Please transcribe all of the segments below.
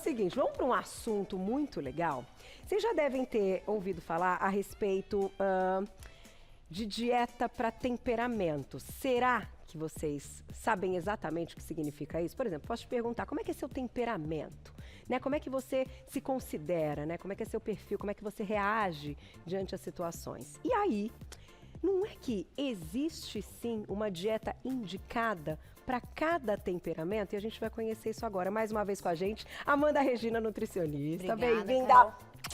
seguinte, vamos para um assunto muito legal. Vocês já devem ter ouvido falar a respeito de dieta para temperamento. Será que vocês sabem exatamente o que significa isso? Por exemplo, posso te perguntar, como é que é seu temperamento? Né? Como é que você se considera? Né? Como é que é seu perfil? Como é que você reage diante das situações? E aí, não é que existe sim uma dieta indicada para cada temperamento? E a gente vai conhecer isso agora. Mais uma vez com a gente, Amanda Regina, nutricionista. Bem-vinda!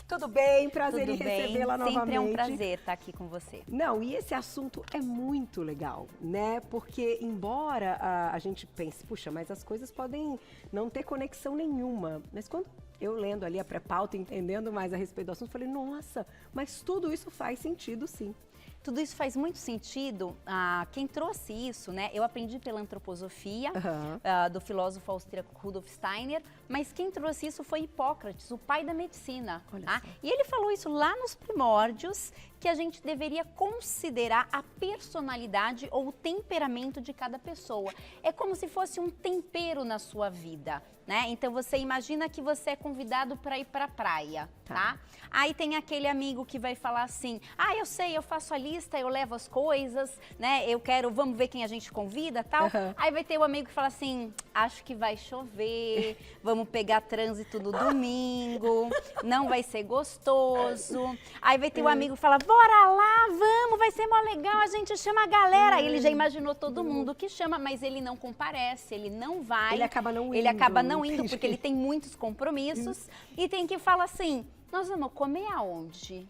Tudo bem? Prazer em recebê-la novamente. Sempre é um prazer estar aqui com você. Não, e esse assunto é muito legal, né? Porque embora a gente pense, puxa, mas as coisas podem não ter conexão nenhuma. Mas quando eu lendo ali a pré-pauta, entendendo mais a respeito do assunto, falei, nossa, mas tudo isso faz sentido sim. Tudo isso faz muito sentido. Quem trouxe isso, né? Eu aprendi pela antroposofia, do filósofo austríaco Rudolf Steiner, mas quem trouxe isso foi Hipócrates, o pai da medicina. E ele falou isso lá nos primórdios, que a gente deveria considerar a personalidade ou o temperamento de cada pessoa. É como se fosse um tempero na sua vida, né? Então você imagina que você é convidado para ir para a praia, tá? Aí tem aquele amigo que vai falar assim, eu sei, eu faço a lista, eu levo as coisas, né? Eu quero, vamos ver quem a gente convida, tal. Aí vai ter o amigo que fala assim, acho que vai chover, vamos pegar trânsito no domingo, não vai ser gostoso. Aí vai ter o amigo que fala, bora lá, vamos, vai ser mó legal, a gente chama a galera. Aí ele já imaginou todo mundo que chama, mas ele não comparece, ele não vai. Ele acaba não indo. Ele acaba não indo porque ele tem muitos compromissos. E tem que falar assim, nós vamos comer aonde?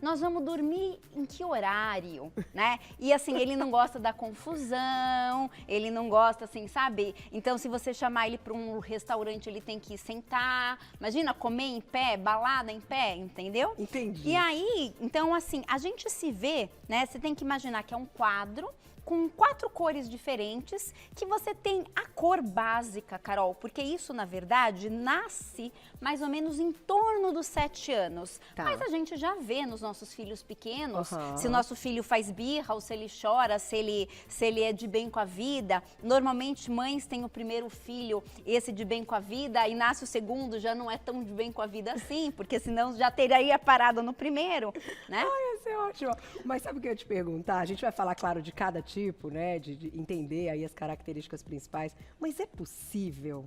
Nós vamos dormir em que horário, né? E assim, ele não gosta da confusão, ele não gosta assim, sabe? Então, se você chamar ele para um restaurante, ele tem que sentar. Imagina, comer em pé, balada em pé, entendeu? Entendi. E aí, então assim, a gente se vê, né? Você tem que imaginar que é um quadro com 4 cores diferentes, que você tem a cor básica, Carol, porque isso, na verdade, nasce mais ou menos em torno dos 7 anos. Mas a gente já vê nos nossos filhos pequenos, se o nosso filho faz birra ou se ele chora, se ele é de bem com a vida. Normalmente, mães têm o primeiro filho, esse de bem com a vida, e nasce o segundo, já não é tão de bem com a vida assim, porque senão já teria parado no primeiro, né? Ai, isso é ótimo. Mas sabe o que eu ia te perguntar? A gente vai falar, claro, de cada tipo, né, de entender aí as características principais, mas é possível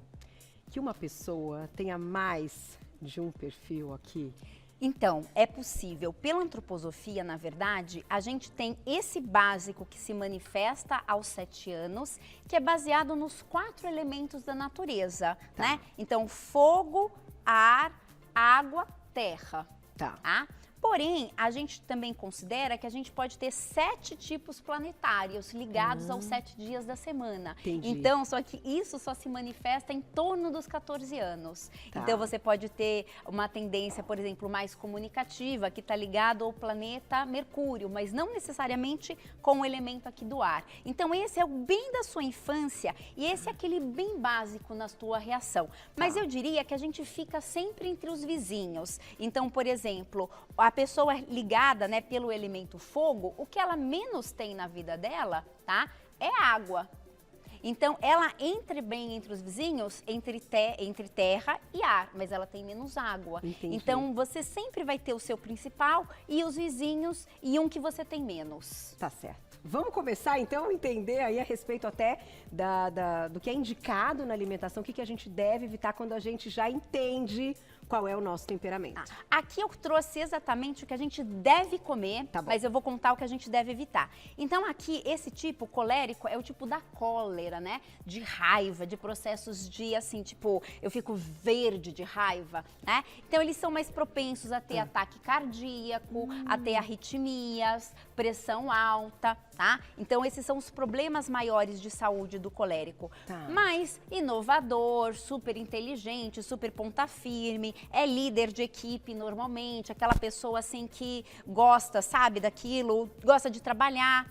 que uma pessoa tenha mais de um perfil aqui? Então, é possível. Pela antroposofia, na verdade, a gente tem esse básico que se manifesta aos 7 anos, que é baseado nos 4 elementos da natureza, né? Então, fogo, ar, água, terra. Porém, a gente também considera que a gente pode ter 7 tipos planetários ligados aos 7 dias da semana. Então, só que isso só se manifesta em torno dos 14 anos. Então, você pode ter uma tendência, por exemplo, mais comunicativa, que está ligado ao planeta Mercúrio, mas não necessariamente com o elemento aqui do ar. Então, esse é o bem da sua infância e esse é aquele bem básico na sua reação. Mas eu diria que a gente fica sempre entre os vizinhos. Então, por exemplo, a pessoa ligada, né, pelo elemento fogo, o que ela menos tem na vida dela, é água. Então, ela entra bem entre os vizinhos, entre terra e ar, mas ela tem menos água. Então, você sempre vai ter o seu principal e os vizinhos e um que você tem menos. Tá certo. Vamos começar, então, a entender aí a respeito até do que é indicado na alimentação, o que a gente deve evitar quando a gente já entende qual é o nosso temperamento. Aqui eu trouxe exatamente o que a gente deve comer, mas eu vou contar o que a gente deve evitar. Então aqui, esse tipo colérico é o tipo da cólera, né? De raiva, de processos de, assim, tipo, eu fico verde de raiva, né? Então eles são mais propensos a ter ataque cardíaco, a ter arritmias, pressão alta, tá? Então esses são os problemas maiores de saúde do colérico. Mas inovador, super inteligente, super ponta firme, é líder de equipe normalmente, aquela pessoa assim que gosta, sabe, daquilo, gosta de trabalhar.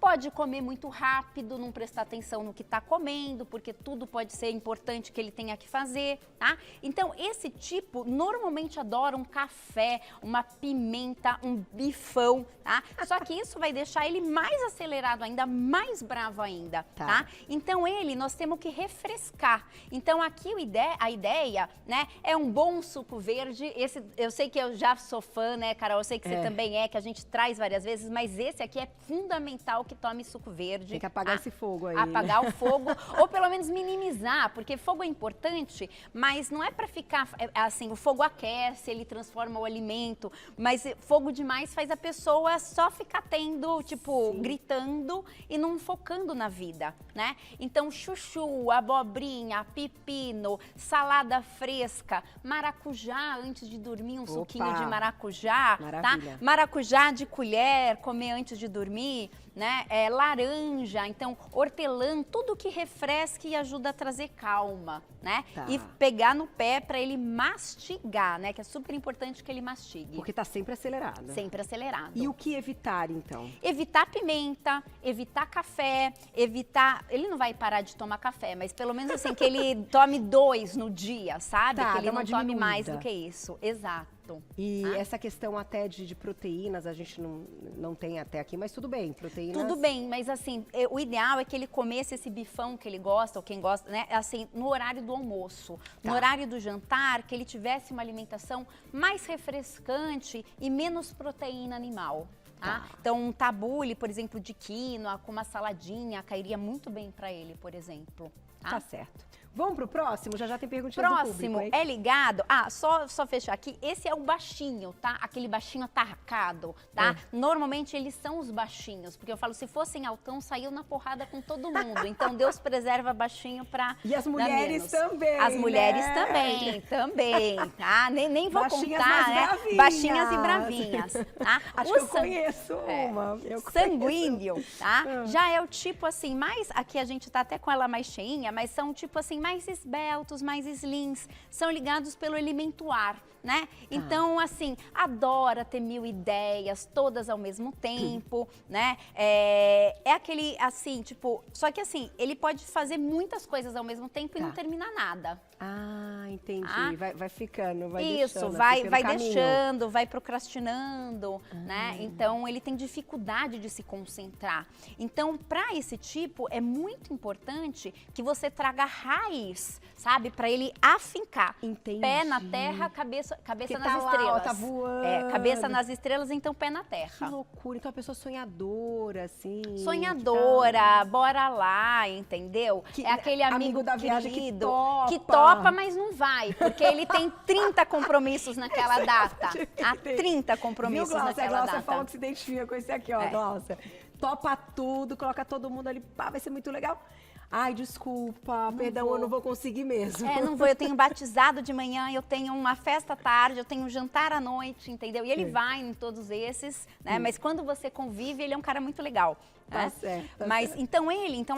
Pode comer muito rápido, não prestar atenção no que está comendo, porque tudo pode ser importante que ele tenha que fazer, tá? Então, esse tipo normalmente adora um café, uma pimenta, um bifão, tá? Só que isso vai deixar ele mais acelerado ainda, mais bravo ainda, tá? Então, nós temos que refrescar. Então, aqui a ideia, né, é um bom suco verde. Eu sei que eu já sou fã, né, Carol? Eu sei que você também que a gente traz várias vezes, mas esse aqui é fundamental que tome suco verde. Tem que apagar esse fogo aí. Apagar o fogo, ou pelo menos minimizar, porque fogo é importante, mas não é para ficar assim, o fogo aquece, ele transforma o alimento, mas fogo demais faz a pessoa só ficar tendo, tipo, gritando e não focando na vida, né? Então, chuchu, abobrinha, pepino, salada fresca, maracujá antes de dormir, um suquinho de maracujá, tá? Maracujá de colher, comer antes de dormir, né? Laranja, então hortelã, tudo que refresque e ajuda a trazer calma, né? E pegar no pé para ele mastigar, né? Que é super importante que ele mastigue. Porque tá sempre acelerado. Sempre acelerado. E o que evitar, então? Evitar pimenta, evitar café, evitar... Ele não vai parar de tomar café, mas pelo menos assim, que ele tome 2 no dia, sabe? Que ele não tome mais do que isso. Exato. E essa questão até de proteínas, a gente não tem até aqui, mas tudo bem, proteínas... Tudo bem, mas assim, o ideal é que ele comesse esse bifão que ele gosta, ou quem gosta, né, assim, no horário do almoço. No horário do jantar, que ele tivesse uma alimentação mais refrescante e menos proteína animal. Então, um tabule, por exemplo, de quinoa com uma saladinha, cairia muito bem para ele, por exemplo. Tá certo. Vamos pro próximo? Já tem perguntinhas do público, Próximo é ligado... só fechar aqui. Esse é o baixinho, tá? Aquele baixinho atarracado, tá? Normalmente eles são os baixinhos, porque eu falo, se fossem altão, saiu na porrada com todo mundo. Então, Deus preserva baixinho pra E as mulheres também, As mulheres também, tá? Nem vou contar, né? Baixinhas e bravinhas, tá? Acho que eu conheço uma. Sanguíneo, tá? Já é o tipo assim, mais... Aqui a gente tá até com ela mais cheinha, mas são tipo assim, mais esbeltos, mais slims, são ligados pelo elemento ar, né? Então, assim, adora ter 1000 ideias, todas ao mesmo tempo, né? É aquele, assim, tipo... Só que, assim, ele pode fazer muitas coisas ao mesmo tempo e não terminar nada. Entendi. Vai ficando, vai Isso, deixando. vai deixando, vai procrastinando, né? Então, ele tem dificuldade de se concentrar. Então, para esse tipo, é muito importante que você traga raiz, sabe? Para ele afincar. Entendi. Pé na terra, cabeça nas lá, estrelas. tá voando. Cabeça nas estrelas, então pé na terra. Que loucura. Então, a pessoa sonhadora, assim. Sonhadora, bora lá, entendeu? É aquele amigo da viagem querido, que topa, mas não vai, porque ele tem 30 compromissos naquela data. Há 30 compromissos naquela data. Glaucia falou que se identifica com esse aqui, ó, Glaucia. Topa tudo, coloca todo mundo ali, vai ser muito legal. Ai, desculpa, perdão, eu não vou conseguir mesmo. Não vou, eu tenho batizado de manhã, eu tenho uma festa à tarde, eu tenho um jantar à noite, entendeu? E ele vai em todos esses, né? Mas quando você convive, ele é um cara muito legal. Tá certo. Mas então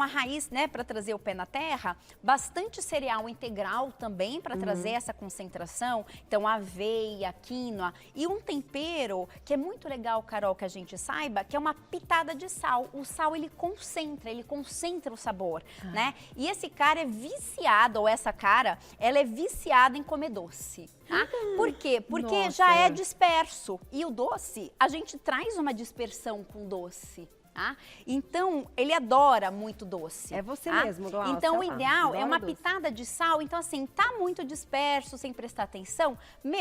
a raiz, né, para trazer o pé na terra, bastante cereal integral também para trazer essa concentração. Então aveia, quinoa e um tempero que é muito legal, Carol, que a gente saiba, que é uma pitada de sal. O sal ele concentra o sabor, né? E esse cara é viciado, ou essa cara, ela é viciada em comer doce. Por quê? Porque já é disperso. E o doce, a gente traz uma dispersão com doce. Então, ele adora muito doce. É você mesmo, Glaucia. Então, o ideal é uma pitada de sal. Então, assim, tá muito disperso, sem prestar atenção,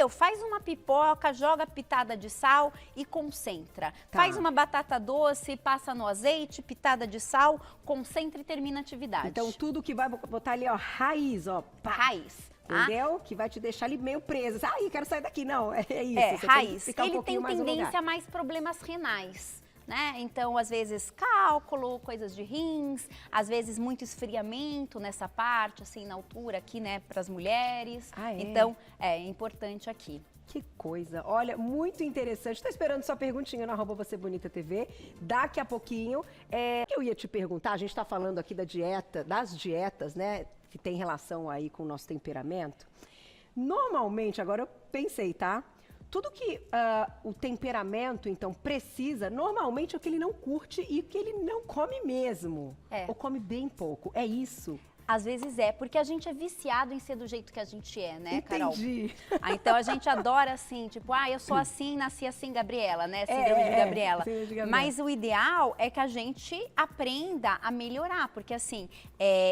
faz uma pipoca, joga pitada de sal e concentra. Faz uma batata doce, passa no azeite, pitada de sal, concentra e termina a atividade. Então, tudo que vai botar ali, ó, raiz, ó. Raiz. Entendeu? Que vai te deixar ali meio presa. Quero sair daqui. Não, é isso. Raiz. Ele tem tendência a mais problemas renais. Né? Então, às vezes, cálculo, coisas de rins, às vezes muito esfriamento nessa parte, assim, na altura aqui, né, para as mulheres. Então, é importante aqui. Que coisa. Olha, muito interessante. Estou esperando sua perguntinha no @VocêBonitaTV. Daqui a pouquinho, eu ia te perguntar, a gente está falando aqui das dietas, né, que tem relação aí com o nosso temperamento. Normalmente, agora eu pensei, tá? tudo que o temperamento, então, precisa, normalmente é o que ele não curte e o que ele não come mesmo. Ou come bem pouco. É isso. Às vezes porque a gente é viciado em ser do jeito que a gente é, né, Carol? Entendi. Então a gente adora assim, tipo, eu sou assim, nasci assim, Gabriela, né? Síndrome de Gabriela. Síndrome de Gabriela. Mas o ideal é que a gente aprenda a melhorar, porque assim,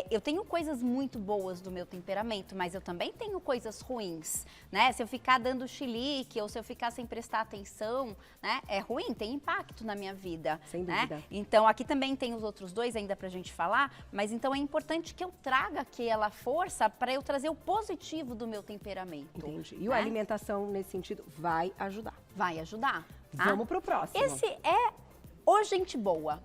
eu tenho coisas muito boas do meu temperamento, mas eu também tenho coisas ruins, né? Se eu ficar dando chilique ou se eu ficar sem prestar atenção, né? É ruim, tem impacto na minha vida. Sem dúvida. Né? Então aqui também tem os outros dois ainda pra gente falar, mas então é importante que eu traga aquela força para eu trazer o positivo do meu temperamento. Entendi. E a alimentação, nesse sentido, vai ajudar. Vai ajudar. Tá? Vamos pro próximo. Esse é o gente boa.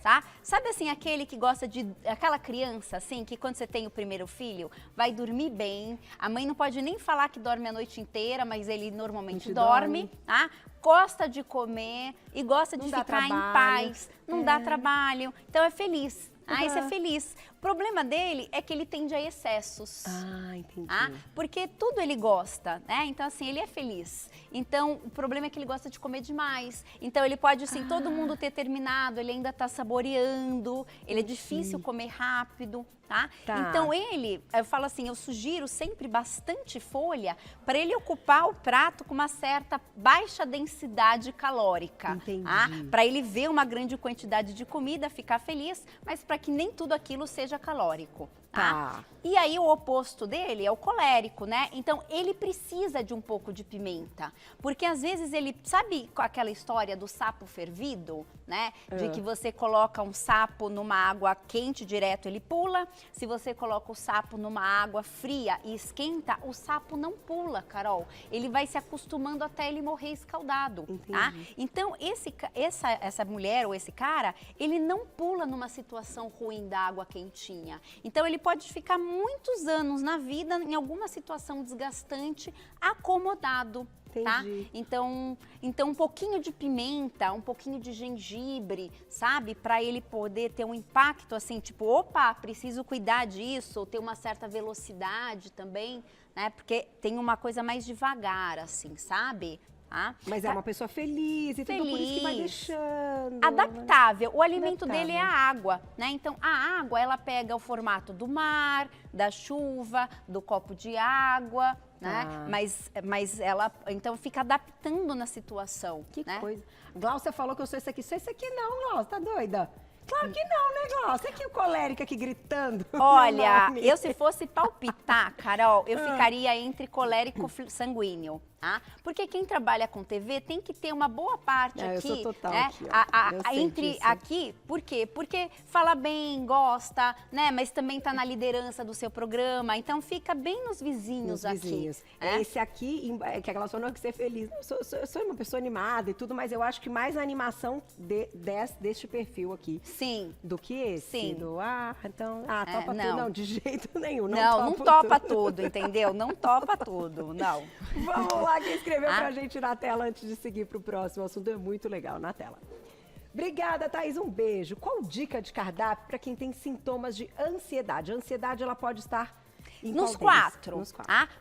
Tá? Sabe assim, aquele que gosta de... Aquela criança, assim, que quando você tem o primeiro filho, vai dormir bem. A mãe não pode nem falar que dorme a noite inteira, mas ele normalmente dorme. Tá? Gosta de comer e gosta de ficar em paz. Não dá trabalho. Então é feliz. Isso é feliz. O problema dele é que ele tende a excessos. Entendi. Porque tudo ele gosta, né? Então, assim, ele é feliz. Então, o problema é que ele gosta de comer demais. Então, ele pode, assim, todo mundo ter terminado, ele ainda tá saboreando, ele é difícil comer rápido, tá? Então, eu falo assim, eu sugiro sempre bastante folha para ele ocupar o prato com uma certa baixa densidade calórica. Entendi. Para ele ver uma grande quantidade de comida, ficar feliz, mas para que nem tudo aquilo seja calórico. Tá? E aí o oposto dele é o colérico, né? Então ele precisa de um pouco de pimenta, porque às vezes ele, sabe aquela história do sapo fervido, né? De que você coloca um sapo numa água quente direto, ele pula. Se você coloca o sapo numa água fria e esquenta, o sapo não pula, Carol. Ele vai se acostumando até ele morrer escaldado. Tá? Então essa mulher ou esse cara, ele não pula numa situação ruim da água quentinha. Então ele pode ficar muitos anos na vida em alguma situação desgastante, acomodado. Tá? Então um pouquinho de pimenta, um pouquinho de gengibre, sabe? Para ele poder ter um impacto assim, tipo, opa, preciso cuidar disso, ou ter uma certa velocidade também, né? Porque tem uma coisa mais devagar, assim, sabe? Mas é uma pessoa feliz e tudo, por isso que vai deixando. Adaptável. O alimento dele é a água, né? Então, a água, ela pega o formato do mar, da chuva, do copo de água, né? Mas ela, então, fica adaptando na situação. Que né? coisa. Glaucia falou que eu sou esse aqui. Sou esse aqui não, Glaucia, tá doida? Claro que não, né, Glaucia? Aqui o colérica aqui gritando. Olha, eu se fosse palpitar, Carol, eu ficaria entre colérico sanguíneo. Porque quem trabalha com TV tem que ter uma boa parte aqui, eu sou total né? aqui, Por quê? Porque fala bem, gosta, né? Mas também tá na liderança do seu programa, então fica bem nos vizinhos aqui. Esse aqui, que a Glaucia falou que ser feliz. Eu sou uma pessoa animada e tudo, mas eu acho que mais a animação deste perfil aqui. Sim. Do que esse. Sim. Topa tudo. Não, de jeito nenhum. Não topa tudo, entendeu? Não topa tudo, não. Vamos lá, quem escreveu pra gente na tela antes de seguir pro próximo assunto. É muito legal na tela. Obrigada, Thaís. Um beijo. Qual dica de cardápio para quem tem sintomas de ansiedade? A ansiedade, ela pode estar nos quatro.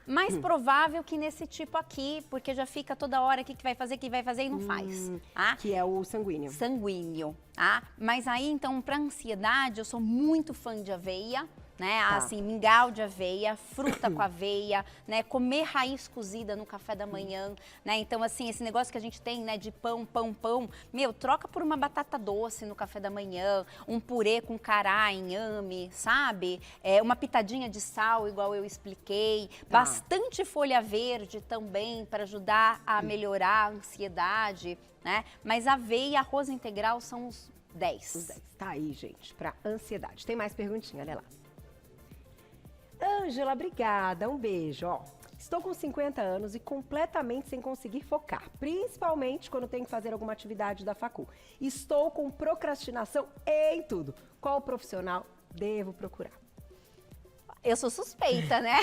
Mais provável que nesse tipo aqui, porque já fica toda hora o que vai fazer e não faz. Que é o sanguíneo. Sanguíneo. Mas aí, então, para ansiedade, eu sou muito fã de aveia. Né? Assim, mingau de aveia, fruta com aveia, né? Comer raiz cozida no café da manhã, né? Então, assim, esse negócio que a gente tem, né, de pão, meu, troca por uma batata doce no café da manhã, um purê com cará, inhame, sabe? Uma pitadinha de sal, igual eu expliquei, bastante folha verde também para ajudar a melhorar a ansiedade, né? Mas aveia e arroz integral são os 10. Os 10. Tá aí, gente, para ansiedade. Tem mais perguntinha, olha lá. Ângela, obrigada. Um beijo. Estou com 50 anos e completamente sem conseguir focar, principalmente quando tenho que fazer alguma atividade da facul. Estou com procrastinação em tudo. Qual profissional devo procurar? Eu sou suspeita, né?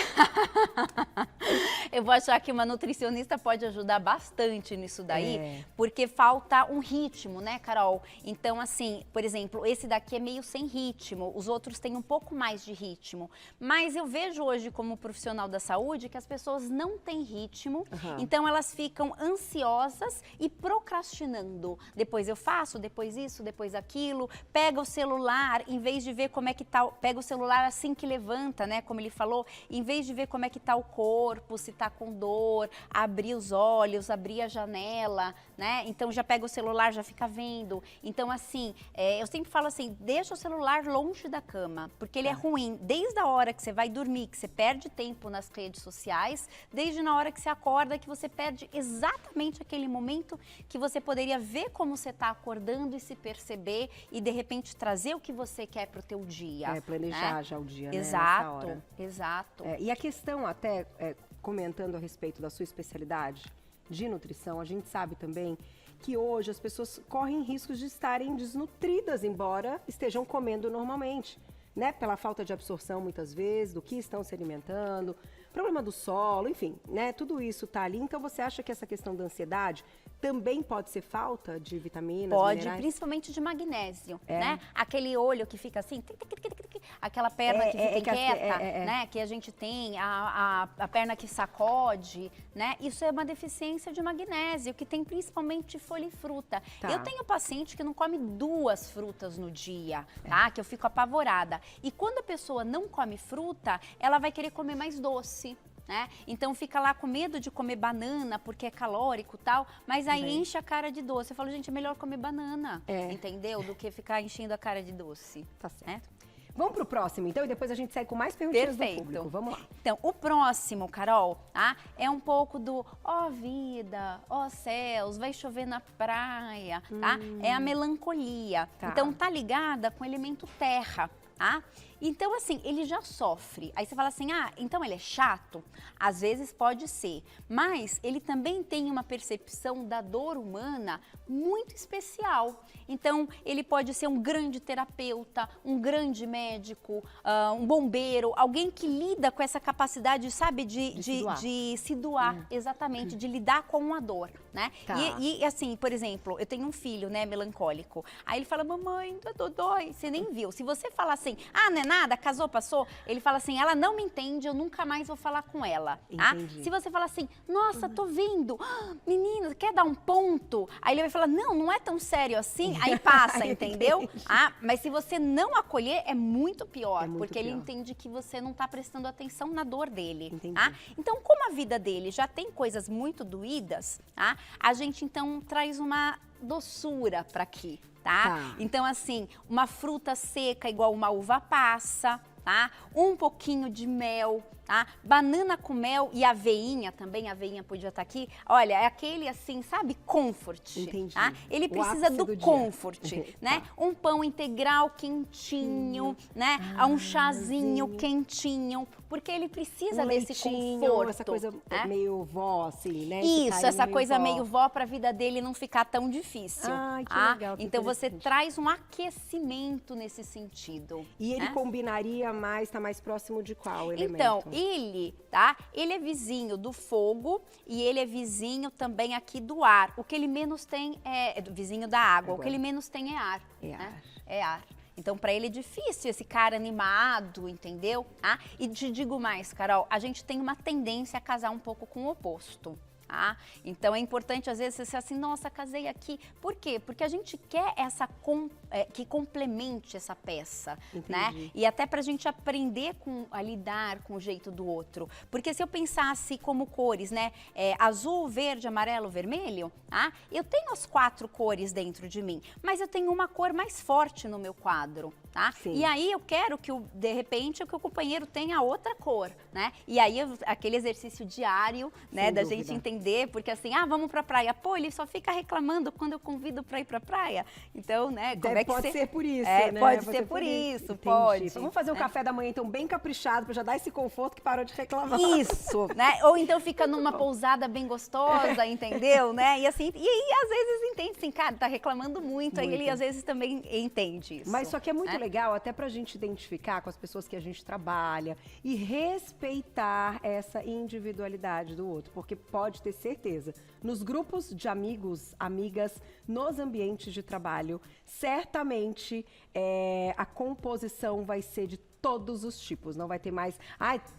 Eu vou achar que uma nutricionista pode ajudar bastante nisso daí, porque falta um ritmo, né, Carol? Então, assim, por exemplo, esse daqui é meio sem ritmo, os outros têm um pouco mais de ritmo. Mas eu vejo hoje, como profissional da saúde, que as pessoas não têm ritmo, então elas ficam ansiosas e procrastinando. Depois eu faço, depois isso, depois aquilo, pega o celular, em vez de ver como é que tá, pega o celular assim que levanta, né, como ele falou, em vez de ver como é que tá o corpo, se tá com dor, abrir os olhos, abrir a janela, né, então já pega o celular, já fica vendo. Então, assim, eu sempre falo assim, deixa o celular longe da cama, porque ele é ruim desde a hora que você vai dormir, que você perde tempo nas redes sociais, desde na hora que você acorda, que você perde exatamente aquele momento que você poderia ver como você está acordando e se perceber e, de repente, trazer o que você quer para o teu dia. Planejar, né? Já o dia, exato, né? Exato. E a questão, até comentando a respeito da sua especialidade de nutrição, a gente sabe também que hoje as pessoas correm riscos de estarem desnutridas, embora estejam comendo normalmente, né? Pela falta de absorção, muitas vezes, do que estão se alimentando, problema do solo, enfim, né? Tudo isso tá ali. Então, você acha que essa questão da ansiedade também pode ser falta de vitaminas, minerais? Principalmente de magnésio, né? Aquele olho que fica assim, aquela perna que fica inquieta, né? Que a gente tem, a perna que sacode, né? Isso é uma deficiência de magnésio, que tem principalmente de folha e fruta. Eu tenho paciente que não come 2 frutas no dia, tá? Que eu fico apavorada. E quando a pessoa não come fruta, ela vai querer comer mais doce. Né? Então fica lá com medo de comer banana porque é calórico e tal, mas aí enche a cara de doce. Eu falo, gente, é melhor comer banana, entendeu? Do que ficar enchendo a cara de doce. Tá certo. Vamos pro próximo, então, e depois a gente segue com mais perguntinhas do público. Vamos lá. Então, o próximo, Carol, tá? É um pouco do vida, céus, vai chover na praia, tá? É a melancolia. Então, tá ligada com o elemento terra, tá? Então, assim, ele já sofre. Aí você fala assim, então ele é chato? Às vezes pode ser, mas ele também tem uma percepção da dor humana muito especial. Então, ele pode ser um grande terapeuta, um grande médico, um bombeiro, alguém que lida com essa capacidade, sabe, de se doar, exatamente, de lidar com a dor, né? E assim, por exemplo, eu tenho um filho, né, melancólico. Aí ele fala, mamãe, dói, você nem viu. Se você falar assim, não é nada, casou, passou, ele fala assim, ela não me entende, eu nunca mais vou falar com ela, tá? Se você falar assim, nossa, tô vendo, menina, quer dar um ponto? Aí ele vai falar, não é tão sério assim, aí passa, entendeu? Mas se você não acolher, é muito pior, porque ele entende que você não tá prestando atenção na dor dele, tá? Então, como a vida dele já tem coisas muito doídas, tá? A gente então traz uma doçura para aqui. Tá? Então, assim, uma fruta seca igual uma uva passa, tá? Um pouquinho de mel, tá? Banana com mel e aveinha também, a aveinha podia estar aqui. Olha, é aquele assim, sabe, comfort. Entendi. Tá? Ele precisa do comfort, né? Um pão integral quentinho, né? Um chazinho quentinho, porque ele precisa desse conforto. Essa coisa meio vó, assim, né? Isso, essa coisa meio vó para a vida dele não ficar tão difícil. Que legal. Então você traz um aquecimento nesse sentido. E ele combinaria mais, tá mais próximo de qual elemento? Então, ele é vizinho do fogo e ele é vizinho também aqui do ar. O que ele menos tem é vizinho da água. O que ele menos tem é ar. É ar. Então, para ele é difícil esse cara animado, entendeu? E te digo mais, Carol, a gente tem uma tendência a casar um pouco com o oposto. Então é importante às vezes você ser assim, nossa, casei aqui. Por quê? Porque a gente quer que complemente essa peça, né? E até pra gente aprender a lidar com o jeito do outro. Porque se eu pensasse como cores, né? Azul, verde, amarelo, vermelho, eu tenho as 4 cores dentro de mim, mas eu tenho uma cor mais forte no meu quadro, tá? E aí eu quero que, de repente, que o companheiro tenha outra cor, né? E aí aquele exercício diário, né? Da gente entender, porque assim, vamos pra praia. Pô, ele só fica reclamando quando eu convido pra ir pra praia. Então, né? Pode ser por isso, né? Pode ser por isso, pode. Vamos fazer um café da manhã, então, bem caprichado, pra já dar esse conforto que parou de reclamar. Isso, né? Ou então fica numa pousada bem gostosa, entendeu? Né? E assim, e aí às vezes entende assim, cara, tá reclamando muito, aí ele às vezes também entende isso. Mas só que é muito legal até pra gente identificar com as pessoas que a gente trabalha e respeitar essa individualidade do outro, porque pode ter certeza, nos grupos de amigos, amigas, nos ambientes de trabalho, certamente a composição vai ser de todos os tipos, não vai ter mais,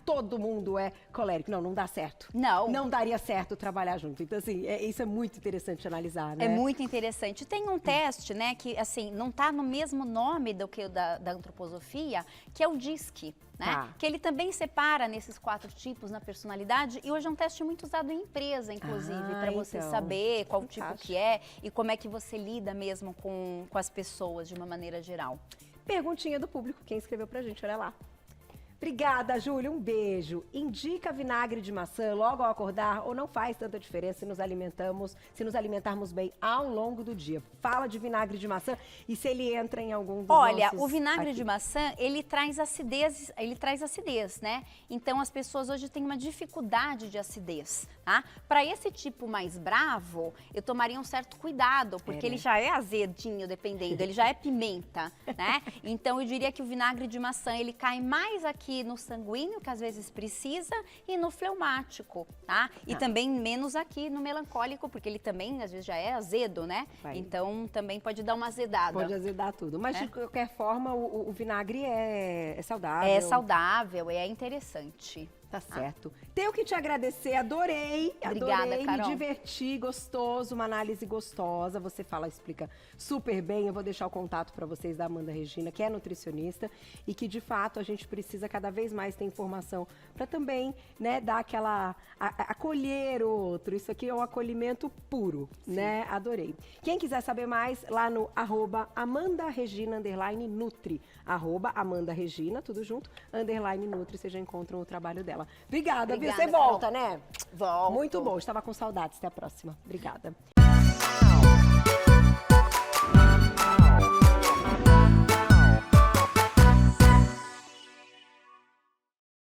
todo mundo é colérico. Não dá certo. Não daria certo trabalhar junto. Então, assim, isso é muito interessante analisar, né? É muito interessante. Tem um teste, né, que, assim, não tá no mesmo nome do que o da antroposofia, que é o DISC, né? Que ele também separa nesses 4 tipos na personalidade, e hoje é um teste muito usado em empresa, inclusive, para você saber qual tipo que é e como é que você lida mesmo com as pessoas de uma maneira geral. Perguntinha do público, quem escreveu pra gente, olha lá. Obrigada, Júlia, um beijo. Indica vinagre de maçã logo ao acordar ou não faz tanta diferença se nos alimentarmos bem ao longo do dia? Fala de vinagre de maçã e se ele entra em algum dos Olha, o vinagre de maçã, ele traz acidez, né? Então as pessoas hoje têm uma dificuldade de acidez, tá? Para esse tipo mais bravo, eu tomaria um certo cuidado, porque ele já é azedinho, dependendo, ele já é pimenta, né? Então eu diria que o vinagre de maçã, ele cai mais aqui no sanguíneo, que às vezes precisa, e no fleumático, tá? E também menos aqui no melancólico, porque ele também, às vezes, já é azedo, né? Então, também pode dar uma azedada. Pode azedar tudo. Mas, de qualquer forma, o vinagre é saudável. É saudável, é interessante. Tá certo. Tenho que te agradecer, adorei. Obrigada, Carol. Me diverti, gostoso, uma análise gostosa. Você explica super bem. Eu vou deixar o contato para vocês da Amanda Regina, que é nutricionista e que, de fato, a gente precisa cada vez mais ter informação para também, né, dar aquela... acolher o outro. Isso aqui é um acolhimento puro, né? Adorei. Quem quiser saber mais, lá no @AmandaRegina_Nutri. @AmandaRegina, tudo junto, _Nutri, vocês já encontram o trabalho dela. Obrigada, viu? Você volta, né? Volto. Muito bom, estava com saudades. Até a próxima. Obrigada.